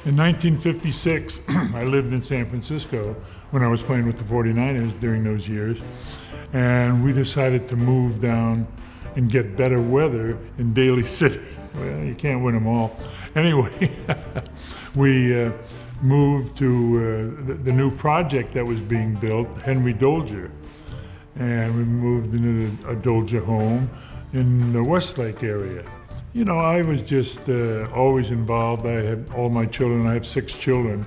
In 1956, I lived in San Francisco when I was playing with the 49ers during those years, and we decided to move down and get better weather in Daly City. Well, you can't win them all. Anyway, we moved to the new project that was being built, Henry Dolger, and we moved into a Dolger home in the Westlake area. You know, I was just always involved. I had all my children. I have 6 children.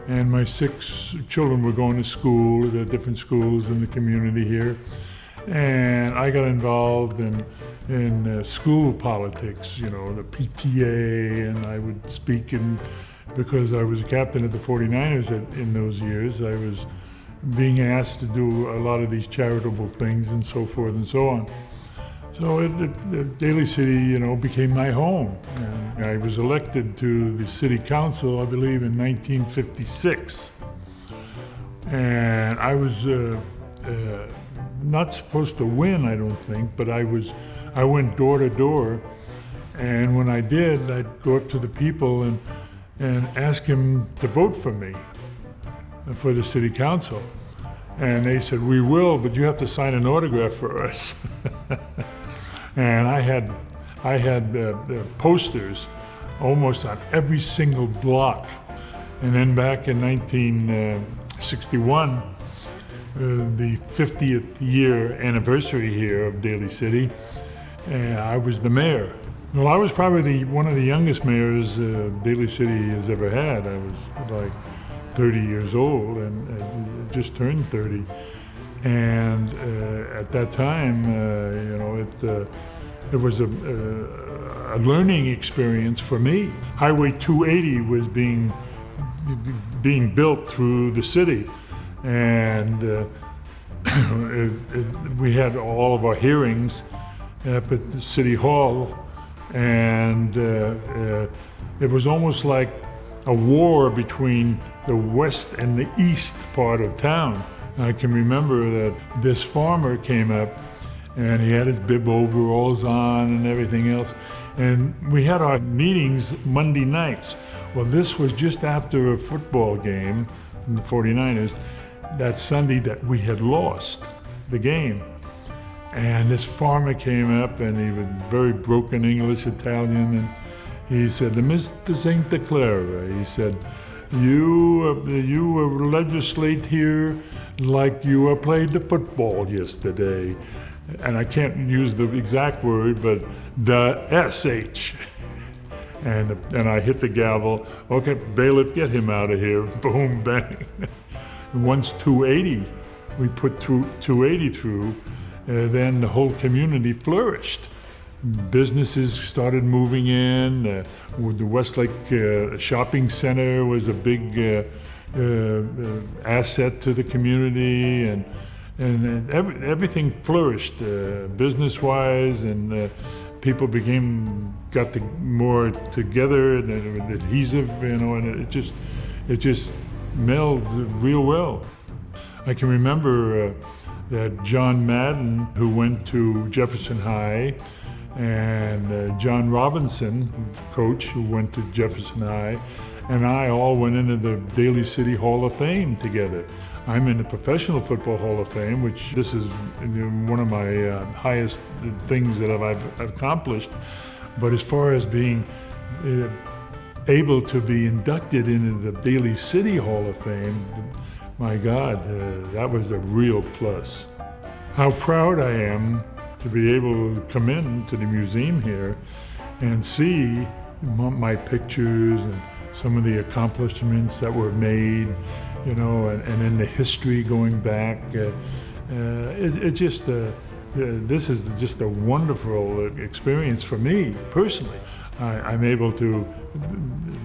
And my 6 children were going to school, at different schools in the community here. And I got involved in school politics, you know, the PTA, and I would speak because I was a captain of the 49ers in those years. I was being asked to do a lot of these charitable things and so forth and so on. So Daly City, you know, became my home. And I was elected to the city council, I believe, in 1956. And I was not supposed to win, I don't think, but I went door to door. And when I did, I'd go up to the people and ask them to vote for me for the city council. And they said, "We will, but you have to sign an autograph for us." And I had posters almost on every single block. And then back in 1961, the 50th year anniversary here of Daly City, I was the mayor. Well, I was probably one of the youngest mayors Daly City has ever had. I was like 30 years old and just turned 30. And at that time, you know, it was a learning experience for me. Highway 280 was being built through the city, and we had all of our hearings up at the City Hall, and it was almost like a war between the west and the east part of town. I can remember that this farmer came up and he had his bib overalls on and everything else. And we had our meetings Monday nights. Well, this was just after a football game from the 49ers, that Sunday that we had lost the game. And this farmer came up and he was very broken English, Italian, and he said, "Mr. St. Clair," he said, you legislate here like you played the football yesterday." And I can't use the exact word, but the SH. And I hit the gavel. "Okay, bailiff, get him out of here." Boom, bang. Once 280, we put 280 through, then the whole community flourished. Businesses started moving in. The Westlake Shopping Center was a big asset to the community, and everything flourished business-wise, and people got more together and adhesive, you know, and it just melded real well. I can remember that John Madden, who went to Jefferson High, and John Robinson, coach, who went to Jefferson High, and I all went into the Daly City Hall of Fame together. I'm in the Professional Football Hall of Fame, which this is one of my highest things that I've accomplished. But as far as being able to be inducted into the Daly City Hall of Fame, my God, that was a real plus. How proud I am to be able to come in to the museum here and see my pictures and some of the accomplishments that were made, you know, and then the history going back. This is just a wonderful experience for me personally. I'm able to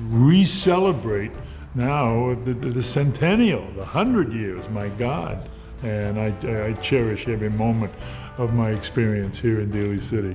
re-celebrate now the centennial, the 100 years, my God. And I cherish every moment of my experience here in Daly City.